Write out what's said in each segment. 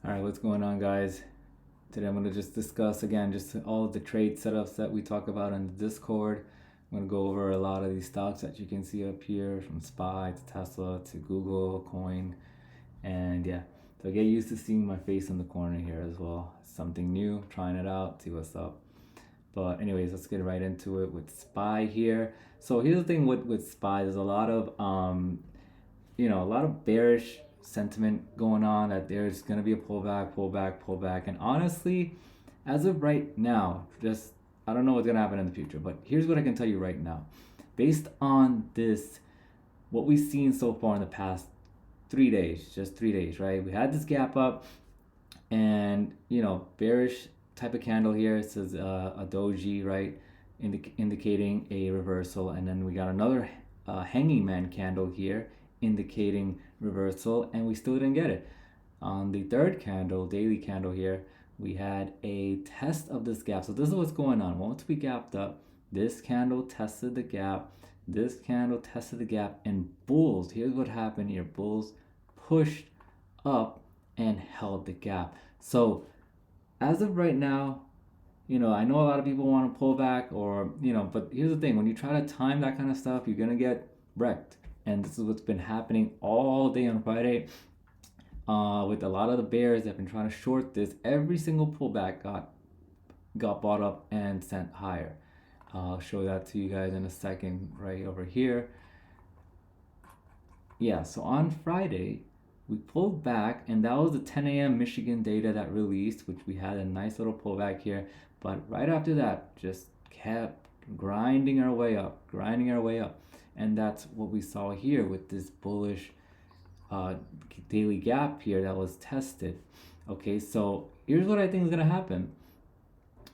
All right, what's going on, guys? Today I'm going to just discuss again just all of the trade setups that we talk about on the Discord. I'm going to go over a lot of these stocks that you can see up here, from SPY to Tesla to Google, Coin, and yeah. So get used to seeing my face in the corner here as well. Something new, trying it out, see what's up. But anyways, let's get right into it with SPY here. So here's the thing with SPY. There's a lot of a lot of bearish sentiment going on that there's going to be a pullback. And honestly, as of right now, just I don't know what's going to happen in the future, but here's what I can tell you right now. Based on this, what we've seen so far in the past 3 days, just 3 days, right? We had this gap up and, bearish type of candle here. It says a doji, right? Indicating a reversal. And then we got another hanging man candle here indicating reversal, and we still didn't get it. On the third candle, daily candle here, we had a test of this gap. So this is what's going on. Once we gapped up, this candle tested the gap, this candle tested the gap, and bulls, here's what happened here. Bulls pushed up and held the gap. So as of right now, I know a lot of people want to pull back but here's the thing. When you try to time that kind of stuff, you're going to get wrecked. And this is what's been happening all day on Friday with a lot of the bears that have been trying to short this. Every single pullback got bought up and sent higher. I'll show that to you guys in a second right over here. Yeah, so on Friday, we pulled back, and that was the 10 a.m. Michigan data that released, which we had a nice little pullback here. But right after that, just kept grinding our way up. And that's what we saw here with this bullish daily gap here that was tested. Okay, so here's what I think is going to happen.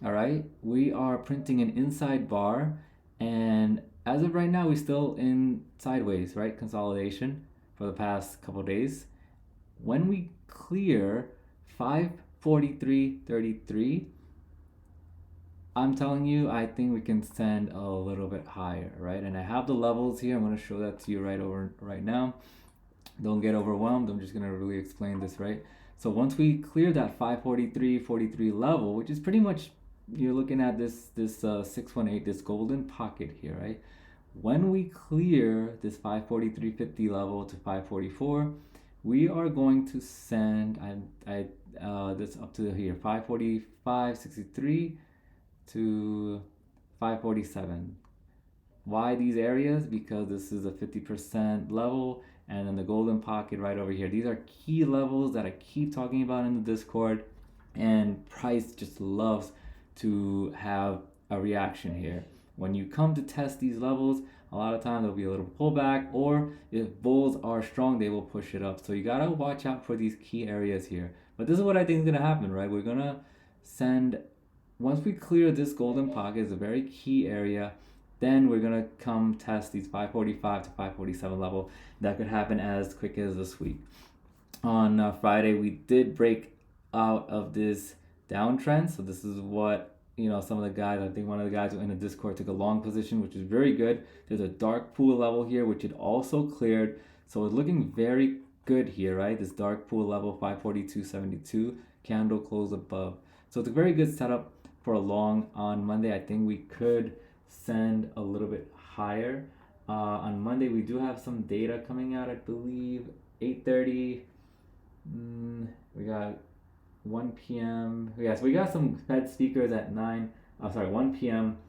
All right, we are printing an inside bar, and as of right now, we're still in sideways, right? Consolidation for the past couple days. When we clear 543.33, I'm telling you, I think we can send a little bit higher, right? And I have the levels here. I'm going to show that to you right now. Don't get overwhelmed. I'm just going to really explain this, right? So once we clear that 543.43 level, which is pretty much, you're looking at this 618, this golden pocket here, right? When we clear this 543.50 level to 544, we are going to send this up to here, 545.63 to 547. Why these areas? Because this is a 50% level, and then the golden pocket right over here. These are key levels that I keep talking about in the Discord, and price just loves to have a reaction here. When you come to test these levels, a lot of times there'll be a little pullback, or if bulls are strong, they will push it up. So you gotta watch out for these key areas here. But this is what I think is gonna happen, right? We're gonna send, once we clear this golden pocket, is a very key area, then we're gonna come test these 545 to 547 level. That could happen as quick as this week. On Friday, we did break out of this downtrend. So this is what some of the guys, I think one of the guys in the Discord took a long position, which is very good. There's a dark pool level here, which it also cleared. So it's looking very good here, right? This dark pool level, 542.72, candle close above. So it's a very good setup for a long on Monday. I think we could send a little bit higher. On Monday, we do have some data coming out, I believe, 8:30. We got 1 p.m. So we got some Fed speakers at 1 p.m.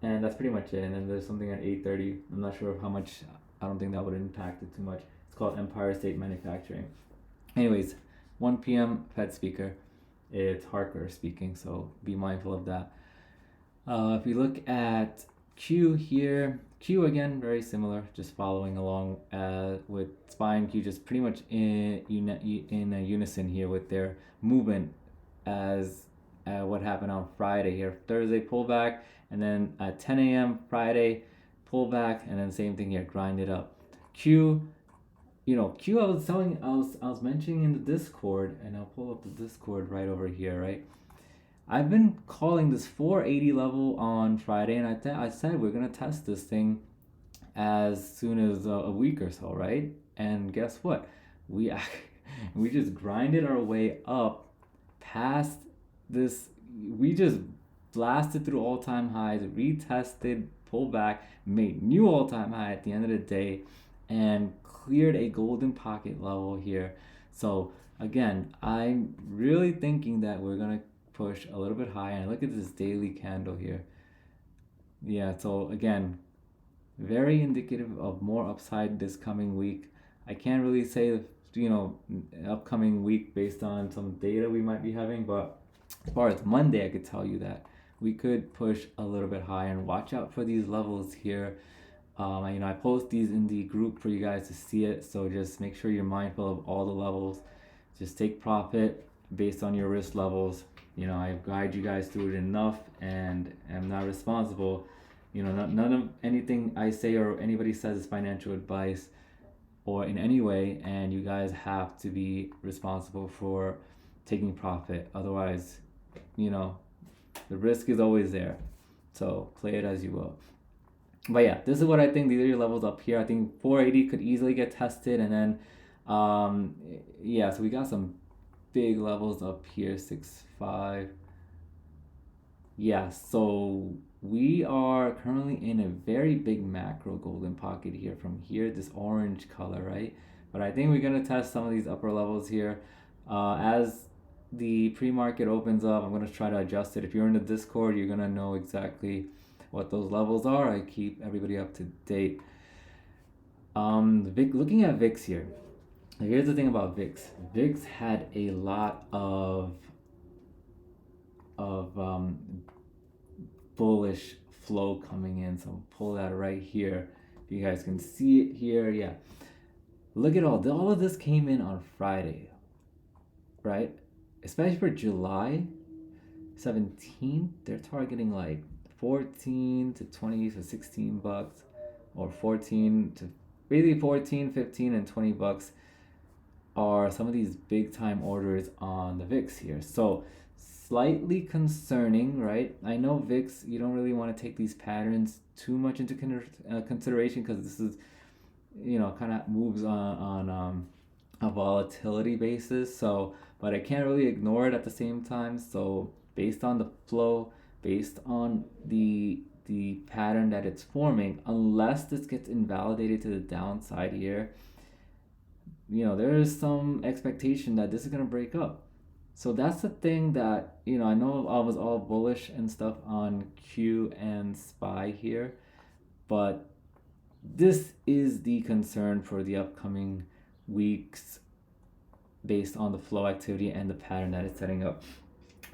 And that's pretty much it. And then there's something at 8:30. I'm not sure of how much. I don't think that would impact it too much. It's called Empire State Manufacturing. Anyways, 1 p.m. Fed speaker. It's Harker speaking, so be mindful of that. If we look at Q here, Q again, very similar, just following along with SPY and Q, just pretty much in unison here with their movement as what happened on Friday here. Thursday pullback, and then at 10 a.m. Friday pullback, and then same thing here, grind it up. Q, Q I was mentioning in the Discord, and I'll pull up the Discord right over here, right? I've been calling this 480 level on Friday, and I said we're gonna test this thing as soon as a week or so, right? And guess what? We We just grinded our way up past this. We just blasted through all-time highs, retested, pulled back, made new all-time high at the end of the day, and cleared a golden pocket level here. So again, I'm really thinking that we're gonna push a little bit higher. And look at this daily candle here. Yeah, so again, very indicative of more upside this coming week. I can't really say, upcoming week based on some data we might be having, but as far as Monday, I could tell you that we could push a little bit higher and watch out for these levels here. I post these in the group for you guys to see it, so just make sure you're mindful of all the levels. Just take profit based on your risk levels. I guide you guys through it enough, and am not responsible. None of anything I say or anybody says is financial advice or in any way, and you guys have to be responsible for taking profit. Otherwise, the risk is always there. So play it as you will. But yeah, this is what I think. These are your levels up here. I think 480 could easily get tested, and then so we got some big levels up here, 6.5. Yeah, so we are currently in a very big macro golden pocket here from here, this orange color, right? But I think we're going to test some of these upper levels here. As the pre-market opens up, I'm going to try to adjust it. If you're in the Discord, you're going to know exactly what those levels are. I keep everybody up to date. Looking at VIX here. Here's the thing about VIX. VIX had a lot of bullish flow coming in. So I'll pull that right here. If you guys can see it here, yeah. Look at all of this came in on Friday, right? Especially for July 17th, they're targeting like 14 to 20 to 16 bucks, or 14 to basically 14, 15, and 20 bucks are some of these big time orders on the VIX here. So slightly concerning, right? I know VIX, you don't really want to take these patterns too much into consideration, because this is, kind of moves on a volatility basis. So, but I can't really ignore it at the same time. So based on the flow, based on the pattern that it's forming, unless this gets invalidated to the downside here, there is some expectation that this is going to break up. So that's the thing that, I know I was all bullish and stuff on Q and SPY here, but this is the concern for the upcoming weeks based on the flow activity and the pattern that it's setting up.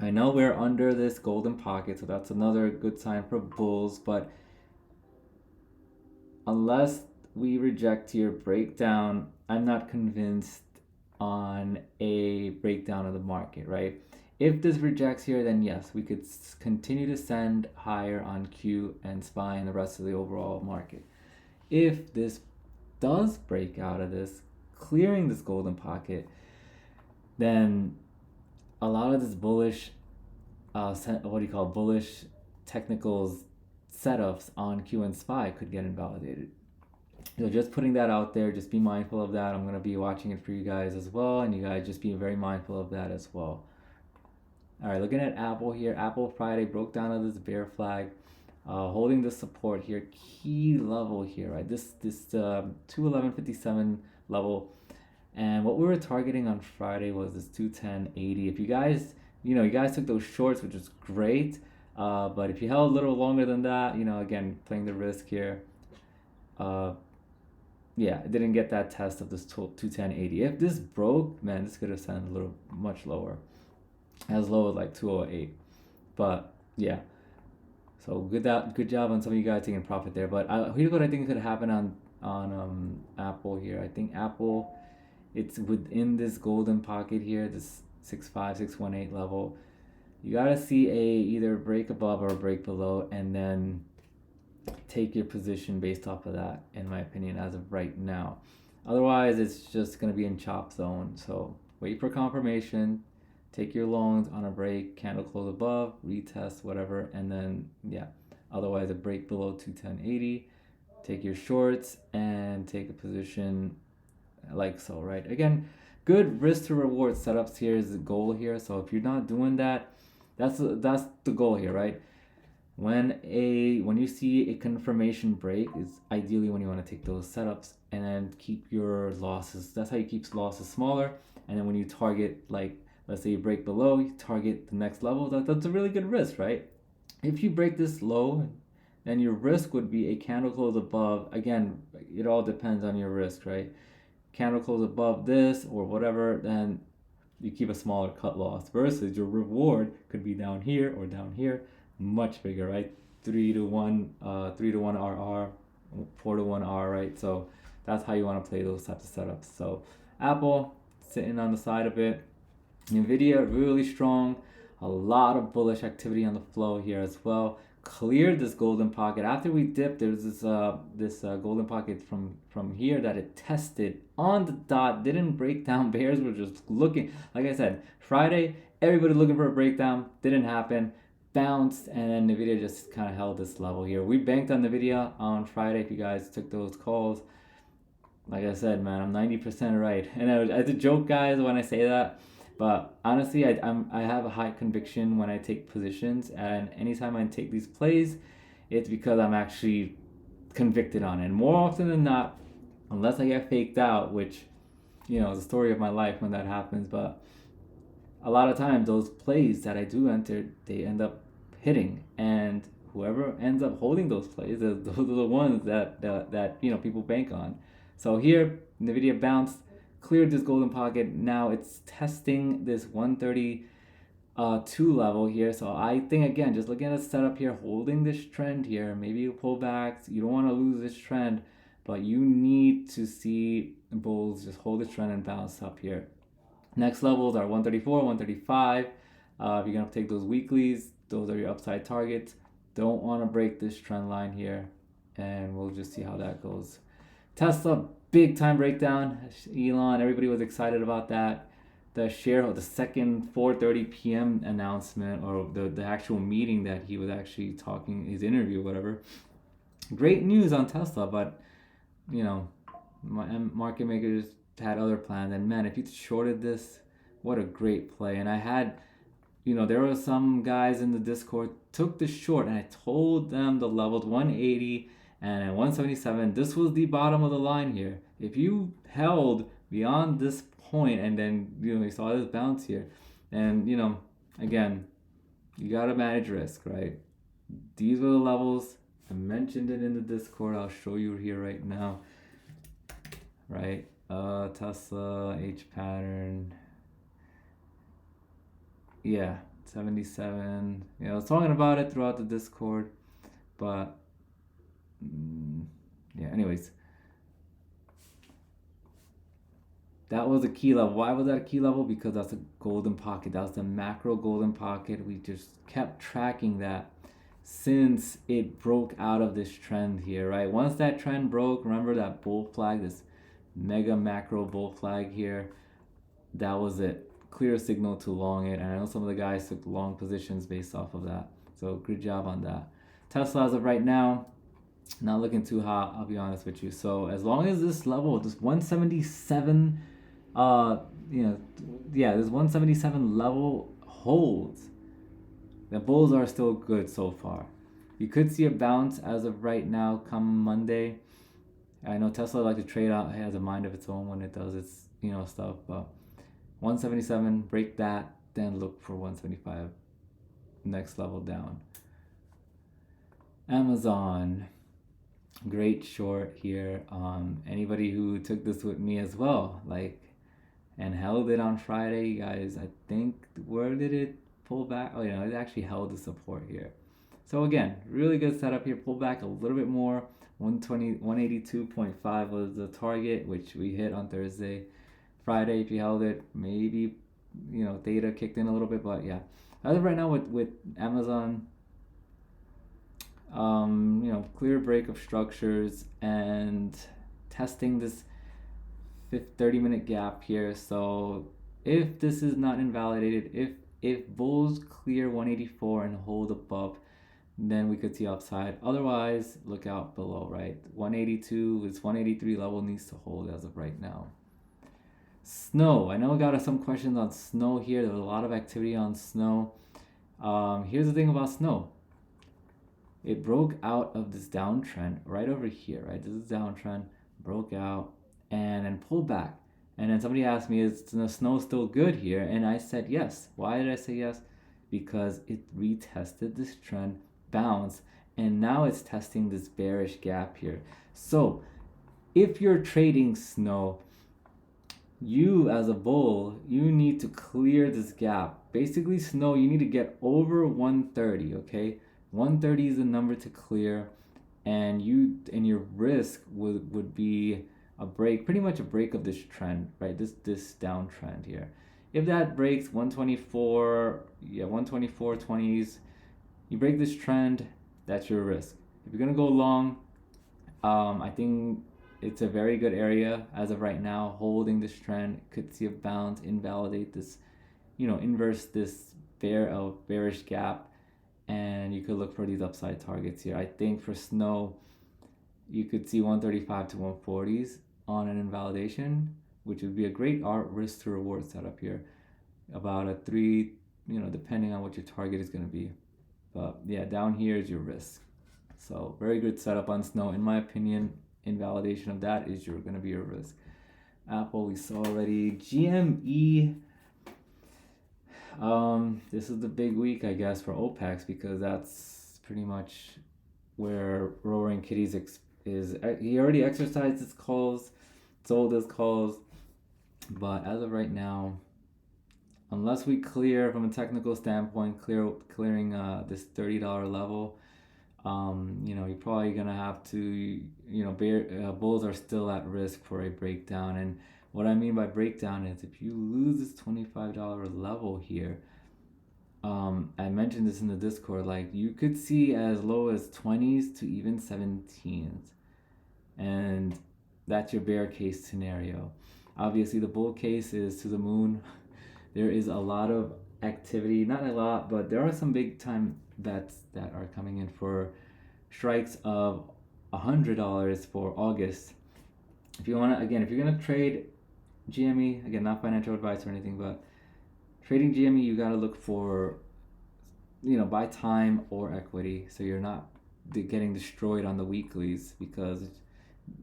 I know we're under this golden pocket, so that's another good sign for bulls, but unless we reject your breakdown, I'm not convinced on a breakdown of the market, right? If this rejects here, then yes, we could continue to send higher on Q and SPY and the rest of the overall market. If this does break out of this, clearing this golden pocket, then a lot of this bullish, bullish technicals setups on Q and SPY could get invalidated. So just putting that out there, just be mindful of that. I'm going to be watching it for you guys as well, and you guys just be very mindful of that as well. All right, looking at Apple here. Apple Friday broke down to this bear flag, holding the support here, key level here, right? This 211.57 level. And what we were targeting on Friday was this 210.80. If you guys, you guys took those shorts, which is great. But if you held a little longer than that, again, playing the risk here. It didn't get that test of this 210.80. If this broke, man, this could have sent a little much lower, as low as like 208. But yeah, so good job on some of you guys taking profit there. But here's what I think could happen on Apple here. I think Apple, it's within this golden pocket here, this 6.5, 6.18 level. You gotta see either break above or break below, and then take your position based off of that, in my opinion, as of right now. Otherwise, it's just going to be in chop zone. So wait for confirmation, take your longs on a break, candle close above, retest, whatever, and then, otherwise a break below 210.80, take your shorts and take a position like so, right? Again, good risk to reward setups here is the goal here. So if you're not doing that, that's the goal here, right? When you see a confirmation break is ideally when you want to take those setups and then keep your losses. That's how you keep losses smaller. And then when you target, like, let's say you break below, you target the next level. That's a really good risk, right? If you break this low, then your risk would be a candle close above. Again, it all depends on your risk, right? Candle close above this or whatever, then you keep a smaller cut loss versus your reward could be down here or down here, much bigger, right? 3 to 1, 3 to 1 RR, 4 to 1 R, right? So that's how you want to play those types of setups. So Apple sitting on the side of it. Nvidia really strong, a lot of bullish activity on the flow here as well. Cleared this golden pocket after we dipped. There's this golden pocket from here that it tested on the dot. Didn't break down. Bears were just looking. Like I said, Friday, everybody looking for a breakdown. Didn't happen. Bounced, and then Nvidia just kind of held this level here. We banked on Nvidia on Friday. If you guys took those calls, like I said, man, I'm 90% right. And it's a joke, guys, when I say that. But honestly, I have a high conviction when I take positions, and anytime I take these plays, it's because I'm actually convicted on it. And more often than not, unless I get faked out, which, is the story of my life when that happens, but a lot of times those plays that I do enter, they end up hitting, and whoever ends up holding those plays, those are the ones that people bank on. So here, Nvidia bounced, cleared this golden pocket. Now it's testing this 132 level here. So I think, again, just looking at the setup here, holding this trend here, maybe you pull back. You don't want to lose this trend, but you need to see bulls just hold this trend and bounce up here. Next levels are 134, 135. If you're going to take those weeklies, those are your upside targets. Don't want to break this trend line here, and we'll just see how that goes. Tesla, big time breakdown. Elon, everybody was excited about that. The second 4:30 p.m. announcement, or the actual meeting that he was actually talking, his interview, whatever. Great news on Tesla, but market makers had other plans. And man, if you shorted this, what a great play. And I had, there were some guys in the Discord took the short, and I told them the levels 180 and at 177, this was the bottom of the line here. If you held beyond this point and then you saw this bounce here, and again, you gotta manage risk, right? These were the levels. I mentioned it in the Discord. I'll show you here right now. Right? Tesla H pattern. Yeah, 77. I was talking about it throughout the Discord, but anyways, that was a key level. Why was that a key level? Because that's a golden pocket. That was the macro golden pocket. We just kept tracking that since it broke out of this trend here, right? Once that trend broke, remember that bull flag, this mega macro bull flag here, that was it. Clear signal to long it. And I know some of the guys took long positions based off of that. So good job on that. Tesla, as of right now, not looking too hot, I'll be honest with you. So as long as this level, this 177, this 177 level holds, the bulls are still good so far. You could see a bounce as of right now come Monday. I know Tesla like to trade out, it has a mind of its own when it does its stuff, but 177, break that, then look for 175, next level down. Amazon, great short here. Anybody who took this with me as well, and held it on Friday, guys, I think, where did it pull back? Oh, it actually held the support here. So again, really good setup here. Pull back a little bit more. 182.5 was the target, which we hit on Thursday. Friday, if you held it, maybe data kicked in a little bit, but yeah. As of right now with Amazon, clear break of structures and testing this 30-minute gap here. So if this is not invalidated, if bulls clear 184 and hold above, then we could see upside. Otherwise, look out below, right? 182, this 183 level needs to hold as of right now. Snow. I know I got some questions on snow here. There was a lot of activity on snow. Here's the thing about snow. It broke out of this downtrend right over here, right? This is downtrend, broke out, and then pulled back. And then somebody asked me, is the snow still good here? And I said yes. Why did I say yes? Because it retested this trend, bounced, and now it's testing this bearish gap here. So if you're trading snow, you as a bull, you need to clear this gap. Basically, snow, you need to get over 130, okay? 130 is the number to clear, and your risk would be a break, pretty much a break of this trend, right? This downtrend here. If that breaks 124, yeah, 124 20s, you break this trend, that's your risk. If you're gonna go long, I think it's a very good area as of right now, holding this trend. Could see a bounce, invalidate this, inverse this bearish gap, and you could look for these upside targets here. I think for snow, you could see 135 to 140s on an invalidation, which would be a great art risk to reward setup here. About a 3, depending on what your target is going to be. But yeah, down here is your risk. So very good setup on snow, in my opinion. Invalidation of that is going to be your risk. Apple, we saw already. GME. This is the big week, I guess, for OPEX, because that's pretty much where Roaring Kitties is. He already exercised his calls, sold his calls, but as of right now, unless we clear from a technical standpoint, clearing this $30 level, you're probably gonna have to, bulls are still at risk for a breakdown. And what I mean by breakdown is if you lose this $25 level here, I mentioned this in the Discord, like you could see as low as 20s to even 17s, and that's your bear case scenario. Obviously, the bull case is to the moon. There is a lot of activity, not a lot, but there are some big time bets that are coming in for strikes of $100 for August. If you're gonna trade GME, again, not financial advice or anything, but trading GME, you gotta look for, buy time or equity, so you're not getting destroyed on the weeklies, because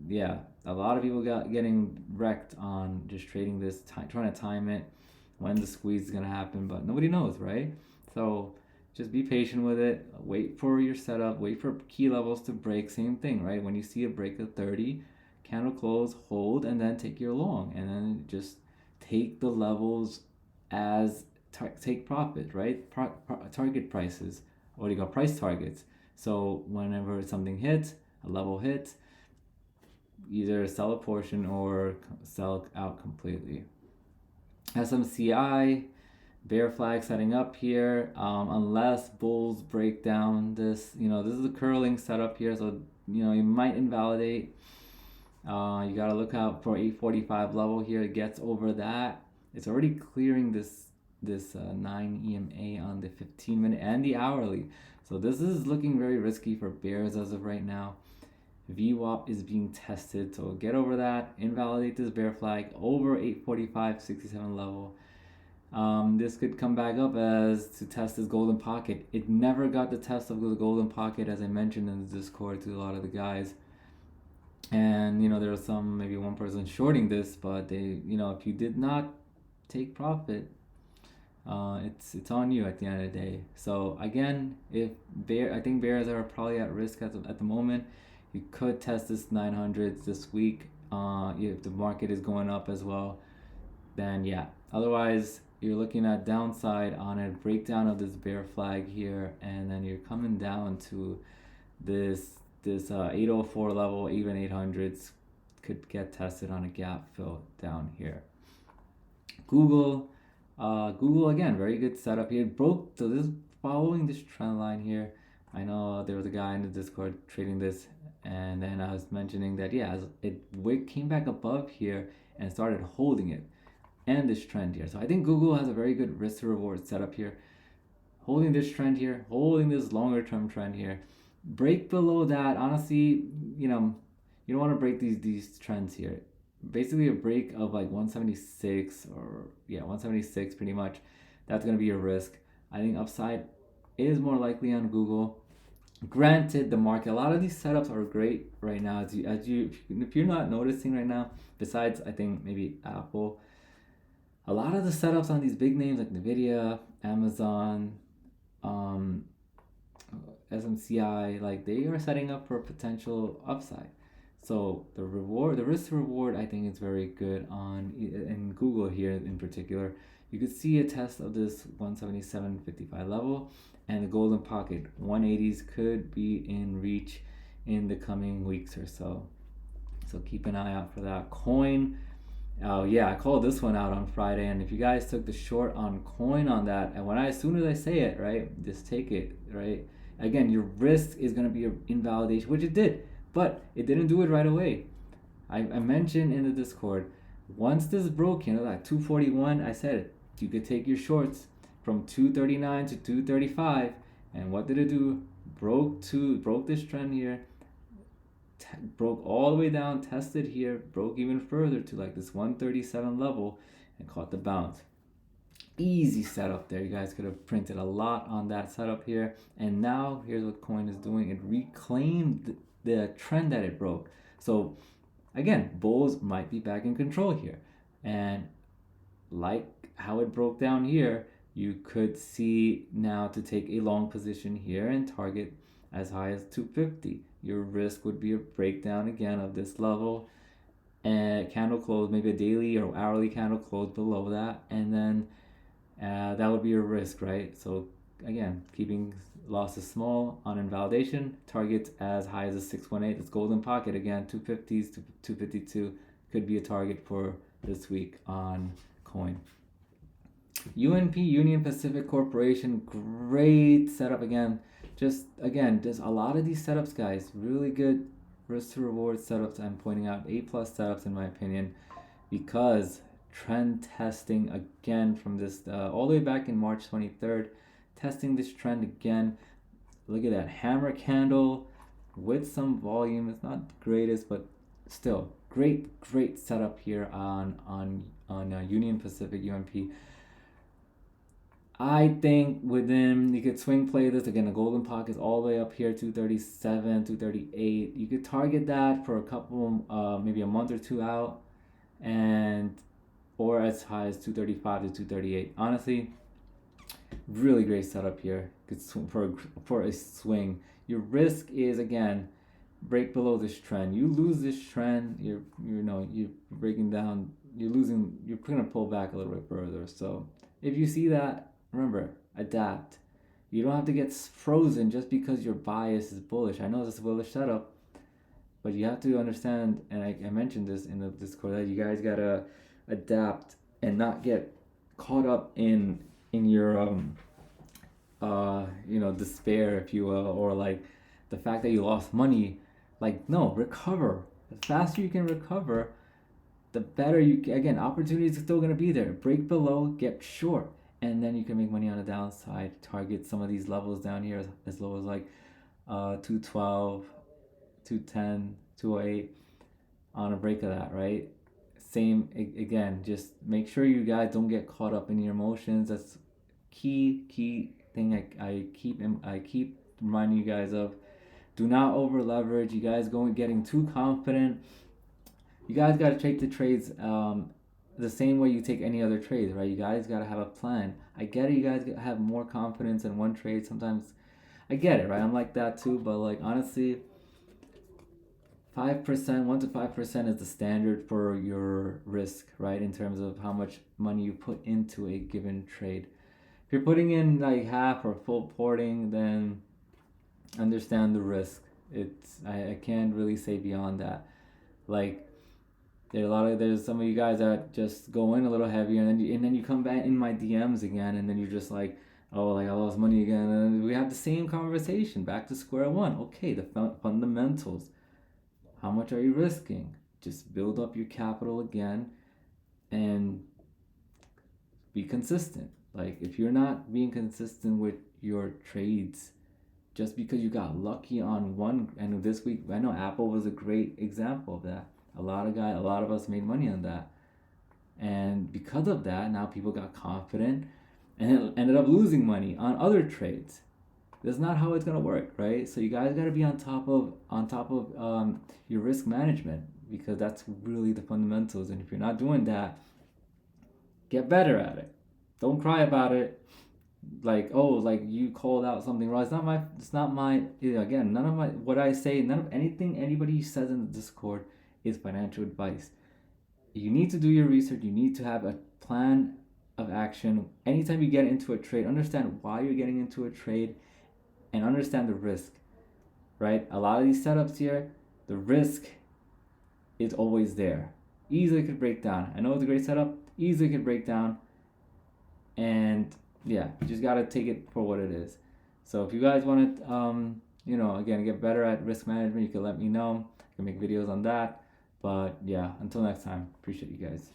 yeah, a lot of people getting wrecked on just trading this, trying to time it when the squeeze is gonna happen, but nobody knows, right? So just be patient with it. Wait for your setup. Wait for key levels to break. Same thing, right? When you see a break of 30, candle close, hold, and then take your long, and then just take the levels as take profit, right? Target prices. What do you got? Price targets. So whenever something hits, a level hits, either sell a portion or sell out completely. SMCI, bear flag setting up here, unless bulls break down this, this is a curling setup here, so you might invalidate. You got to look out for 845 level here. It gets over that, it's already clearing this 9 EMA on the 15-minute and the hourly, so this is looking very risky for bears as of right now. VWAP is being tested, so get over that, invalidate this bear flag over 845.67 level. This could come back up as to test this golden pocket. It never got the test of the golden pocket, as I mentioned in the Discord to a lot of the guys. And there was maybe one person shorting this, but they, if you did not take profit, it's on you at the end of the day. So again, I think bears are probably at risk at the moment. You could test this 900s this week. If the market is going up as well, then yeah. Otherwise, you're looking at downside on a breakdown of this bear flag here, and then you're coming down to this 804 level. Even 800s could get tested on a gap fill down here. Google again, very good setup here. Broke, so this following this trend line here. I know there was a guy in the Discord trading this, and then I was mentioning that it came back above here and started holding it, and this trend here. So I think Google has a very good risk to reward setup here, holding this trend here, holding this longer term trend here. Break below that, honestly, you don't want to break these trends here. basically a break of like 176, or yeah, 176 pretty much. That's going to be a risk. I think upside is more likely on Google. Granted, the market, a lot of these setups are great right now. If you're not noticing right now, besides I think maybe Apple, a lot of the setups on these big names like Nvidia, Amazon, um, SMCI, like they are setting up for potential upside. So the risk reward, I think is very good on in Google here in particular. You could see a test of this 177.55 level, and the golden pocket 180s could be in reach in the coming weeks or so. So keep an eye out for that. Coin, oh yeah, I called this one out on Friday, and if you guys took the short on coin on that, and as soon as I say it, right, just take it, right. Again, your risk is gonna be an invalidation, which it did, but it didn't do it right away. I mentioned in the Discord, once this broke, that 241, I said you could take your shorts from 239 to 235, and what did it do? Broke this trend here, broke all the way down, tested here, broke even further to like this 137 level, and caught the bounce. Easy setup there. You guys could have printed a lot on that setup here. And now here's what coin is doing. It reclaimed the trend that it broke. So again, bulls might be back in control here. And like how it broke down here, you could see now to take a long position here and target as high as 250. Your risk would be a breakdown again of this level, and candle close, maybe a daily or hourly candle close below that, and then that would be your risk, right? So again, keeping losses small on invalidation, targets as high as a 618. It's golden pocket again, 250s to 252 could be a target for this week on coin. UNP, Union Pacific Corporation, great setup again. Just a lot of these setups, guys, really good risk to reward setups. I'm pointing out A+ setups in my opinion, because trend testing again from this all the way back in March 23rd, testing this trend again. Look at that hammer candle with some volume. It's not the greatest, but still great setup here on Union Pacific, UNP. I think within, you could swing play this again. The golden pocket is all the way up here, 237, 238. You could target that for a couple, maybe a month or two out, and or as high as 235 to 238. Honestly, really great setup here. Good for a swing. Your risk is again break below this trend. You lose this trend, you're breaking down. You're losing. You're gonna pull back a little bit further. So if you see that, remember, adapt. You don't have to get frozen just because your bias is bullish. I know this is a bullish setup, but you have to understand, and I mentioned this in the Discord, that you guys gotta adapt and not get caught up in your despair, if you will, or like the fact that you lost money. Like, no, recover. The faster you can recover, the better you can. Again, opportunities are still gonna be there. Break below, get short, and then you can make money on the downside. Target some of these levels down here as low as like 212, 210, 208 on a break of that, right? Same again, just make sure you guys don't get caught up in your emotions. That's key thing I keep reminding you guys of. Do not over leverage. You guys getting too confident. You guys got to take the trades the same way you take any other trades, right? You guys got to have a plan. I get it. You guys have more confidence in one trade. Sometimes I get it, right? I'm like that too. But like honestly, 5%, 1 to 5% is the standard for your risk, right? In terms of how much money you put into a given trade. If you're putting in like half or full porting, then understand the risk. I can't really say beyond that. Like there's some of you guys that just go in a little heavier, and then you come back in my DMs again, and then you're just like, oh, like I lost money again, and we have the same conversation back to square one. Okay, the fundamentals. How much are you risking? Just build up your capital again and be consistent. Like if you're not being consistent with your trades, just because you got lucky on one, and this week I know Apple was a great example of that. A lot of us made money on that. And because of that, now people got confident and ended up losing money on other trades. That's not how it's gonna work, right? So you guys gotta be on top of your risk management, because that's really the fundamentals. And if you're not doing that, get better at it. Don't cry about it. Like, oh, like you called out something wrong. It's not my, again, none of my, what I say, none of anything anybody says in the Discord is financial advice. You need to do your research. You need to have a plan of action. Anytime you get into a trade, understand why you're getting into a trade and understand the risk, right? A lot of these setups here, the risk is always there. Easily could break down. I know it's a great setup, easily could break down. And yeah, you just gotta take it for what it is. So if you guys want to, again, get better at risk management, you can let me know. I can make videos on that. But yeah, until next time, appreciate you guys.